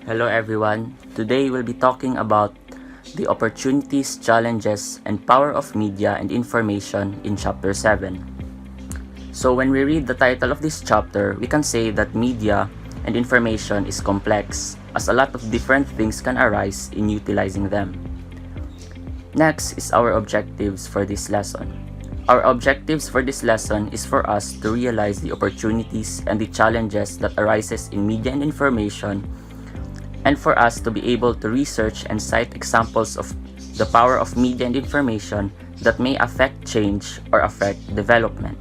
Hello everyone. Today we'll be talking about the opportunities, challenges, and power of media and information in Chapter 7. So when we read the title of this chapter, we can say that media and information is complex, as a lot of different things can arise in utilizing them. Next is our objectives for this lesson. Our objectives for this lesson is for us to realize the opportunities and the challenges that arises in media and information, and for us to be able to research and cite examples of the power of media and information that may affect change or affect development.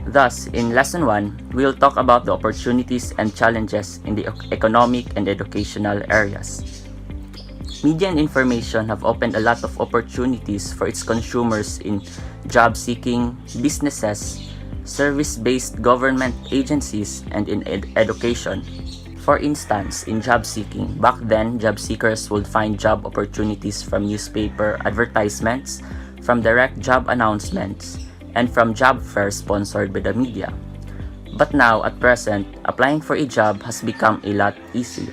Thus, in Lesson 1, we will talk about the opportunities and challenges in the economic and educational areas. Media and information have opened a lot of opportunities for its consumers in job seeking, businesses, service-based government agencies, and in education. For instance, in job seeking, back then, job seekers would find job opportunities from newspaper advertisements, from direct job announcements, and from job fairs sponsored by the media. But now, at present, applying for a job has become a lot easier.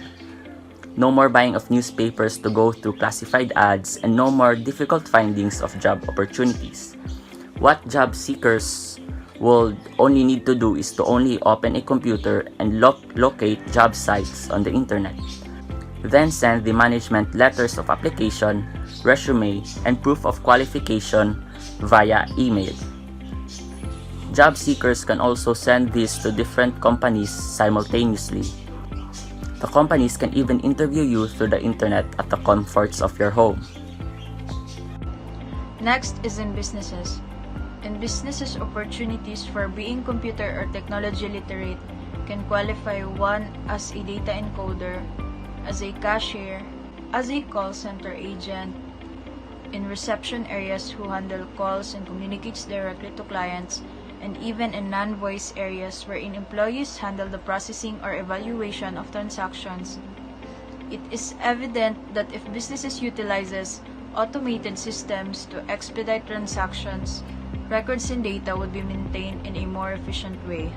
No more buying of newspapers to go through classified ads, and no more difficult findings of job opportunities. What job seekers will only need to do is to only open a computer and locate job sites on the internet. Then send the management letters of application, resume, and proof of qualification via email. Job seekers can also send this to different companies simultaneously. The companies can even interview you through the internet at the comforts of your home. Next is in businesses. In businesses, opportunities for being computer or technology literate can qualify one as a data encoder, as a cashier, as a call center agent, in reception areas who handle calls and communicates directly to clients, and even in non-voice areas wherein employees handle the processing or evaluation of transactions. It is evident that if businesses utilizes automated systems to expedite transactions, records and data would be maintained in a more efficient way.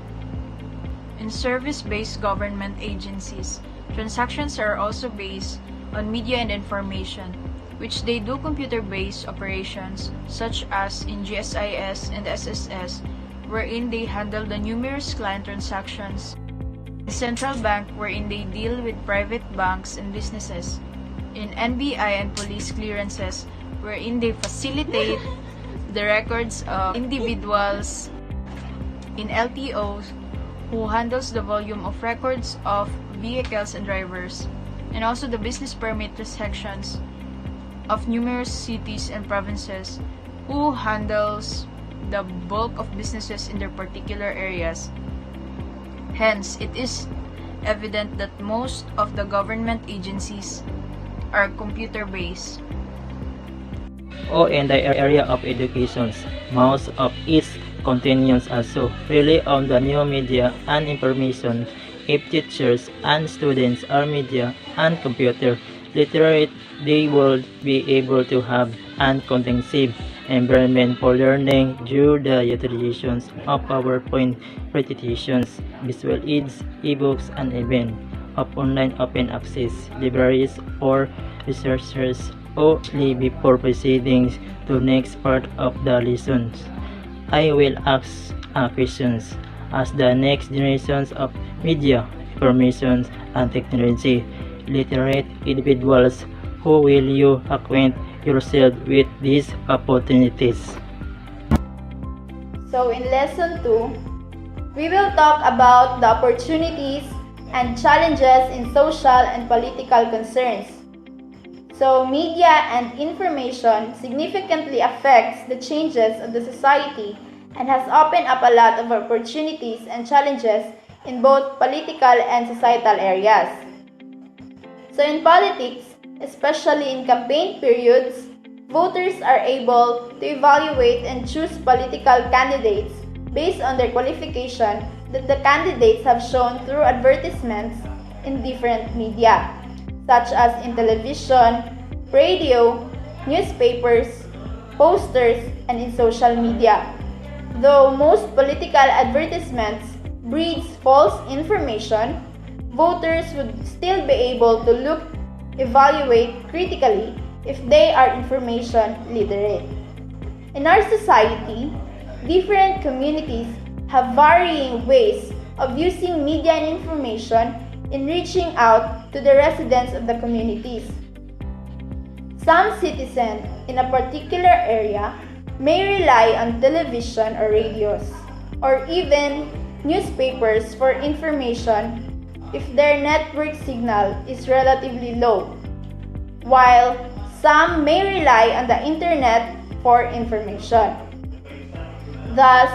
In service-based government agencies, transactions are also based on media and information, which they do computer-based operations such as in GSIS and SSS, wherein they handle the numerous client transactions. In central bank, wherein they deal with private banks and businesses. In NBI and police clearances, wherein they facilitate the records of individuals. In LTOs, who handles the volume of records of vehicles and drivers, and also the business permit sections of numerous cities and provinces, who handles the bulk of businesses in their particular areas. Hence, it is evident that most of the government agencies are computer-based. In the area of education, most of its continues also rely on the new media and information. If teachers and students are media and computer literate, they will be able to have an conducive environment for learning through the utilization of PowerPoint presentations, visual aids, ebooks, and even of online open access libraries for researchers. Only before proceeding to next part of the lessons, I will ask questions as the next generations of media, information, and technology literate individuals. Who will you acquaint yourself with these opportunities? So in Lesson 2, we will talk about the opportunities and challenges in social and political concerns. So media and information significantly affects the changes of the society and has opened up a lot of opportunities and challenges in both political and societal areas. So in politics, especially in campaign periods, voters are able to evaluate and choose political candidates based on their qualification that the candidates have shown through advertisements in different media, such as in television, radio, newspapers, posters, and in social media. Though most political advertisements breeds false information, voters would still be able to evaluate critically if they are information literate. In our society, different communities have varying ways of using media and information in reaching out to the residents of the communities. Some citizens in a particular area may rely on television or radios, or even newspapers for information if their network signal is relatively low, while some may rely on the internet for information. Thus,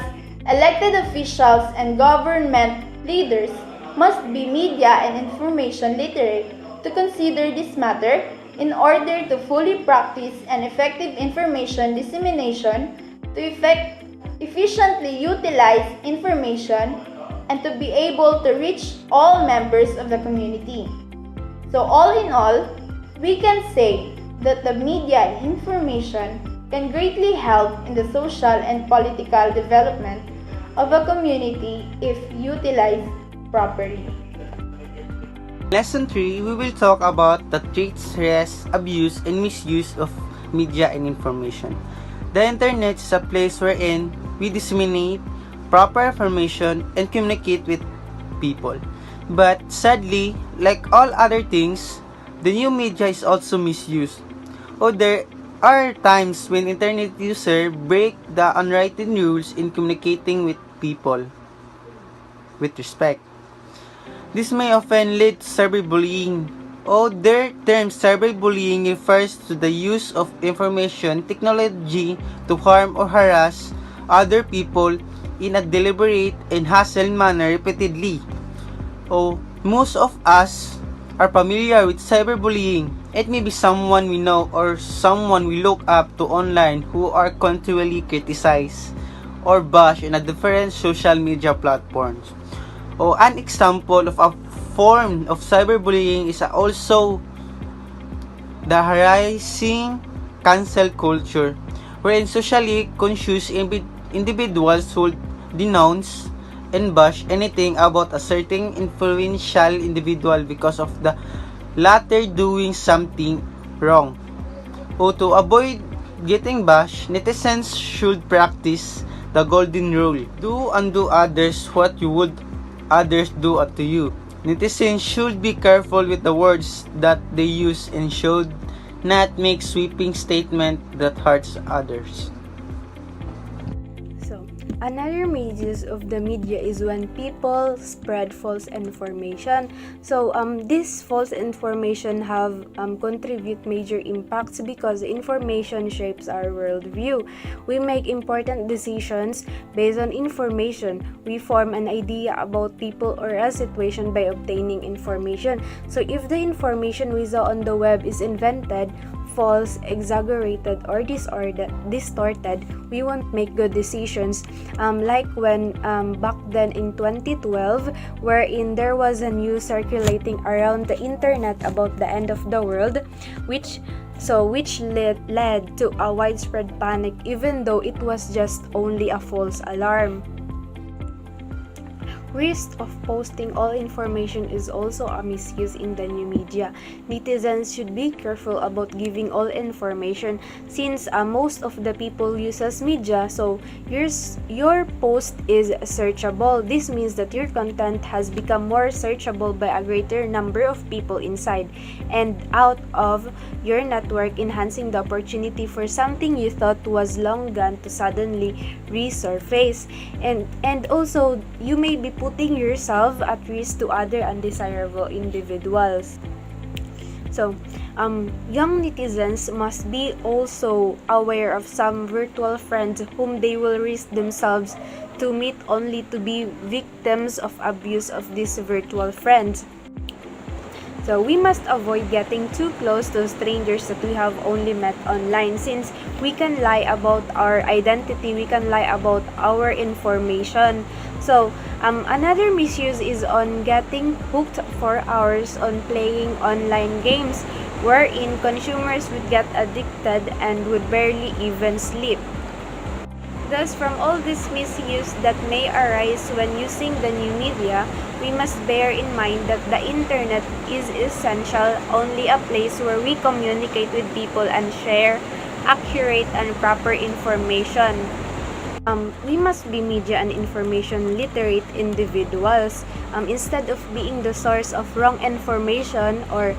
elected officials and government leaders must be media and information literate to consider this matter in order to fully practice an effective information dissemination, to efficiently utilize information, and to be able to reach all members of the community. So all in all, we can say that the media and information can greatly help in the social and political development of a community if utilized properly. Lesson 3, we will talk about the threats, risks, abuse, and misuse of media and information. The internet is a place wherein we disseminate proper information and communicate with people. But sadly, like all other things, the new media is also misused. There are times when internet users break the unwritten rules in communicating with people with respect. This may often lead to cyberbullying. Their term cyberbullying refers to the use of information technology to harm or harass other people in a deliberate and hostile manner repeatedly. Most of us are familiar with cyberbullying. It may be someone we know or someone we look up to online who are continually criticized or bashed in a different social media platforms. An example of a form of cyberbullying is also the harassing cancel culture, wherein socially conscious individuals would denounce and bash anything about a certain influential individual because of the latter doing something wrong. To avoid getting bashed, netizens should practice the golden rule: do unto others what you would others do unto you. Netizens should be careful with the words that they use and should not make sweeping statements that hurts others. Another misuse of the media is when people spread false information. This false information have contribute major impacts because information shapes our worldview. We make important decisions based on information. We form an idea about people or a situation by obtaining information. So if the information we saw on the web is invented, false, exaggerated, or distorted, we won't make good decisions. Like when back then in 2012, wherein there was a news circulating around the internet about the end of the world, which led to a widespread panic, even though it was just only a false alarm. Risk of posting all information is also a misuse in the new media. Netizens should be careful about giving all information since most of the people uses media, so your post is searchable. This means that your content has become more searchable by a greater number of people inside and out of your network, enhancing the opportunity for something you thought was long gone to suddenly resurface. And also, you may be putting yourself at risk to other undesirable individuals. Young netizens must be also aware of some virtual friends whom they will risk themselves to meet only to be victims of abuse of these virtual friends. So we must avoid getting too close to strangers that we have only met online, since we can lie about our identity, we can lie about our information. Another misuse is on getting hooked for hours on playing online games, wherein consumers would get addicted and would barely even sleep. Thus, from all this misuse that may arise when using the new media, we must bear in mind that the internet is essential, only a place where we communicate with people and share accurate and proper information. We must be media and information literate individuals. Instead of being the source of wrong information or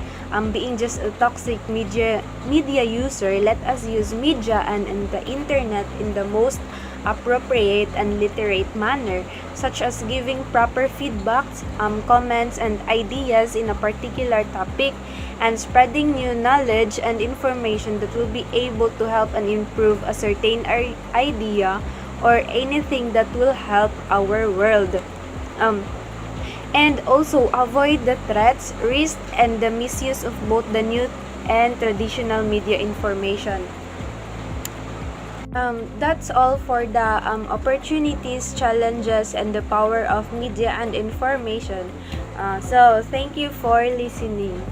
being just a toxic media user, let us use media and the internet in the most appropriate and literate manner, such as giving proper feedbacks, comments, and ideas in a particular topic, and spreading new knowledge and information that will be able to help and improve a certain idea or anything that will help our world. And also avoid the threats, risks, and the misuse of both the new and traditional media information. That's all for the opportunities, challenges, and the power of media and information. So thank you for listening.